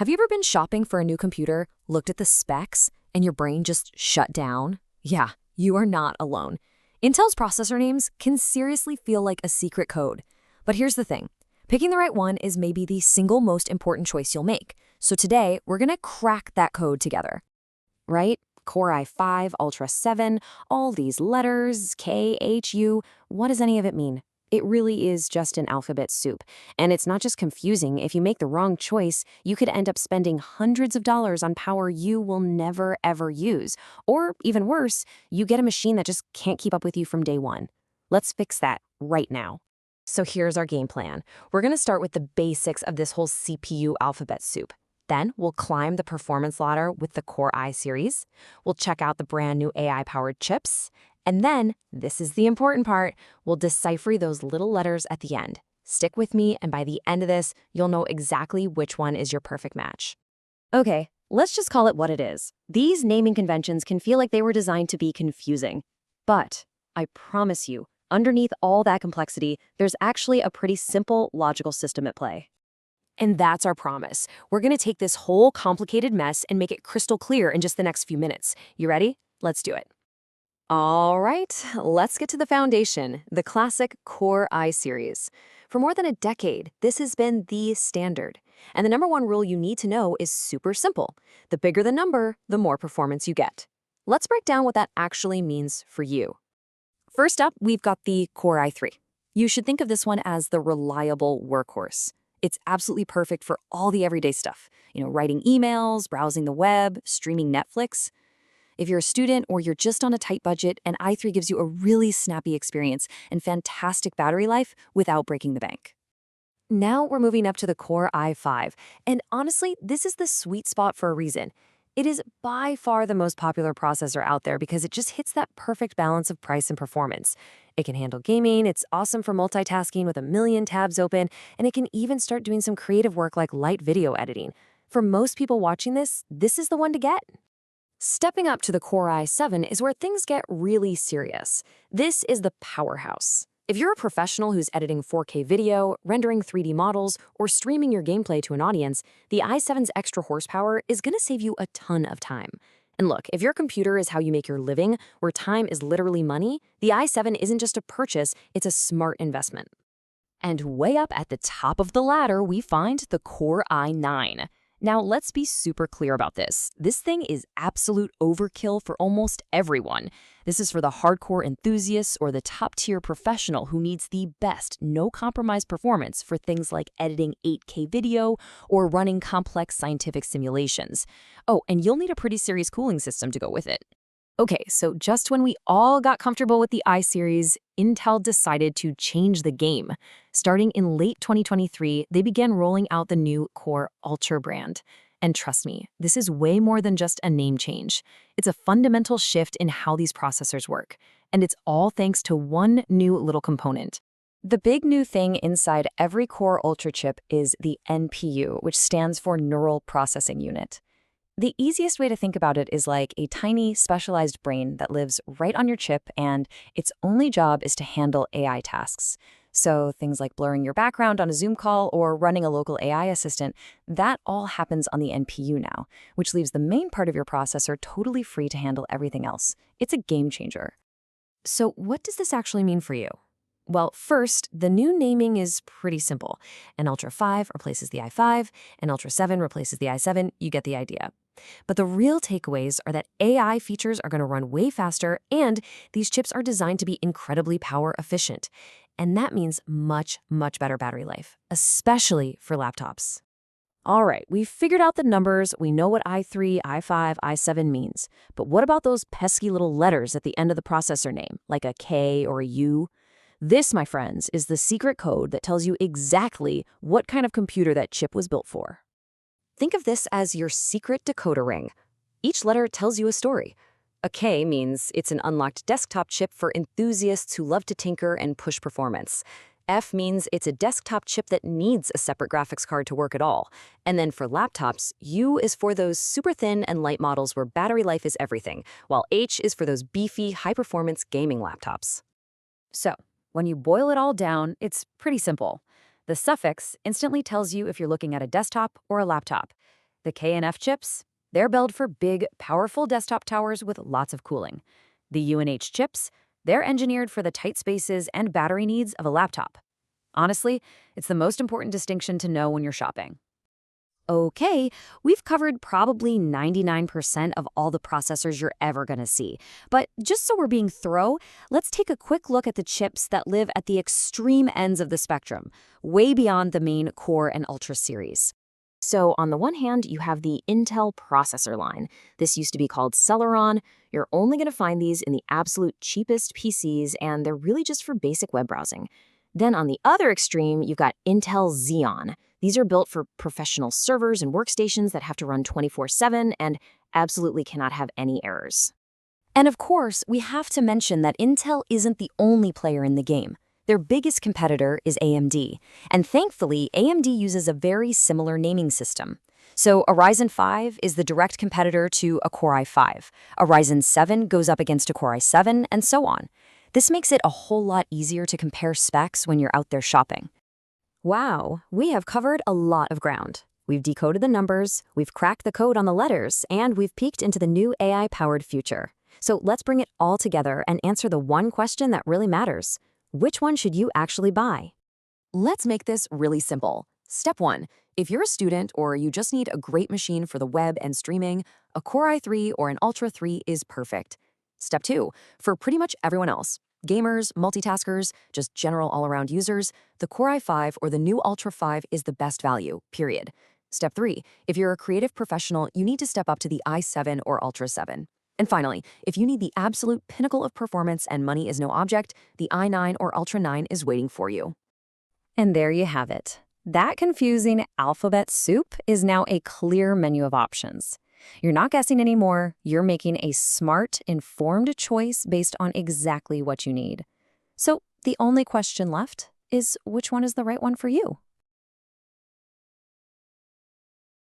Have you ever been shopping for a new computer, looked at the specs, and your brain just shut down? Yeah, you are not alone. Intel's processor names can seriously feel like a secret code. But here's the thing. Picking the right one is maybe the single most important choice you'll make. So today, we're going to crack that code together. Right? Core i5, Ultra 7, all these letters, K, H, U, what does any of it mean? It really is just an alphabet soup. And it's not just confusing. If you make the wrong choice, you could end up spending hundreds of dollars on power you will never, ever use. Or even worse, you get a machine that just can't keep up with you from day one. Let's fix that right now. So here's our game plan. We're going to start with the basics of this whole CPU alphabet soup. Then we'll climb the performance ladder with the Core i series. We'll check out the brand new AI-powered chips. And then, this is the important part, we'll decipher those little letters at the end. Stick with me, and by the end of this, you'll know exactly which one is your perfect match. Okay, let's just call it what it is. These naming conventions can feel like they were designed to be confusing. But I promise you, underneath all that complexity, there's actually a pretty simple logical system at play. And that's our promise. We're going to take this whole complicated mess and make it crystal clear in just the next few minutes. You ready? Let's do it. All right, let's get to the foundation, the classic Core i series. For more than a decade, this has been the standard. And the number one rule you need to know is super simple. The bigger the number, the more performance you get. Let's break down what that actually means for you. First up, we've got the Core i3. You should think of this one as the reliable workhorse. It's absolutely perfect for all the everyday stuff. Writing emails, browsing the web, streaming Netflix. If you're a student or you're just on a tight budget, an i3 gives you a really snappy experience and fantastic battery life without breaking the bank. Now we're moving up to the Core i5, and honestly, this is the sweet spot for a reason. It is by far the most popular processor out there because it just hits that perfect balance of price and performance. It can handle gaming, it's awesome for multitasking with a million tabs open, and it can even start doing some creative work like light video editing. For most people watching this is the one to get. Stepping up to the Core i7 is where things get really serious. This is the powerhouse. If you're a professional who's editing 4K video, rendering 3D models, or streaming your gameplay to an audience, the i7's extra horsepower is going to save you a ton of time. And look, if your computer is how you make your living, where time is literally money, the i7 isn't just a purchase, it's a smart investment. And way up at the top of the ladder, we find the Core i9. Now, let's be super clear about this. This thing is absolute overkill for almost everyone. This is for the hardcore enthusiasts or the top-tier professional who needs the best, no-compromise performance for things like editing 8K video or running complex scientific simulations. Oh, and you'll need a pretty serious cooling system to go with it. Okay, so just when we all got comfortable with the i-series, Intel decided to change the game. Starting in late 2023, they began rolling out the new Core Ultra brand. And trust me, this is way more than just a name change. It's a fundamental shift in how these processors work. And it's all thanks to one new little component. The big new thing inside every Core Ultra chip is the NPU, which stands for Neural Processing Unit. The easiest way to think about it is like a tiny, specialized brain that lives right on your chip, and its only job is to handle AI tasks. So things like blurring your background on a Zoom call or running a local AI assistant, that all happens on the NPU now, which leaves the main part of your processor totally free to handle everything else. It's a game changer. So what does this actually mean for you? Well, first, the new naming is pretty simple. An Ultra 5 replaces the i5, an Ultra 7 replaces the i7, you get the idea. But the real takeaways are that AI features are going to run way faster, and these chips are designed to be incredibly power efficient. And that means much, much better battery life, especially for laptops. All right, we've figured out the numbers, we know what i3, i5, i7 means. But what about those pesky little letters at the end of the processor name, like a K or a U? This, my friends, is the secret code that tells you exactly what kind of computer that chip was built for. Think of this as your secret decoder ring. Each letter tells you a story. A K means it's an unlocked desktop chip for enthusiasts who love to tinker and push performance. F means it's a desktop chip that needs a separate graphics card to work at all. And then for laptops, U is for those super thin and light models where battery life is everything, while H is for those beefy, high-performance gaming laptops. So, when you boil it all down, it's pretty simple. The suffix instantly tells you if you're looking at a desktop or a laptop. The K and F chips, they're built for big, powerful desktop towers with lots of cooling. The UNH chips, they're engineered for the tight spaces and battery needs of a laptop. Honestly, it's the most important distinction to know when you're shopping. Okay, we've covered probably 99% of all the processors you're ever going to see. But just so we're being thorough, let's take a quick look at the chips that live at the extreme ends of the spectrum, way beyond the main Core and Ultra series. So on the one hand, you have the Intel processor line. This used to be called Celeron. You're only going to find these in the absolute cheapest PCs, and they're really just for basic web browsing. Then on the other extreme, you've got Intel Xeon. These are built for professional servers and workstations that have to run 24/7 and absolutely cannot have any errors. And of course, we have to mention that Intel isn't the only player in the game. Their biggest competitor is AMD, and thankfully, AMD uses a very similar naming system. So a Ryzen 5 is the direct competitor to a Core i5. A Ryzen 7 goes up against a Core i7, and so on. This makes it a whole lot easier to compare specs when you're out there shopping. Wow, we have covered a lot of ground. We've decoded the numbers, we've cracked the code on the letters, and we've peeked into the new AI-powered future. So let's bring it all together and answer the one question that really matters. Which one should you actually buy? Let's make this really simple. Step 1. If you're a student or you just need a great machine for the web and streaming, a Core i3 or an Ultra 3 is perfect. Step 2. For pretty much everyone else, gamers, multitaskers, just general all-around users, the Core i5 or the new Ultra 5 is the best value, period. Step 3. If you're a creative professional, you need to step up to the i7 or Ultra 7. And finally, if you need the absolute pinnacle of performance and money is no object, the i9 or Ultra 9 is waiting for you. And there you have it. That confusing alphabet soup is now a clear menu of options. You're not guessing anymore, you're making a smart, informed choice based on exactly what you need. So the only question left is which one is the right one for you?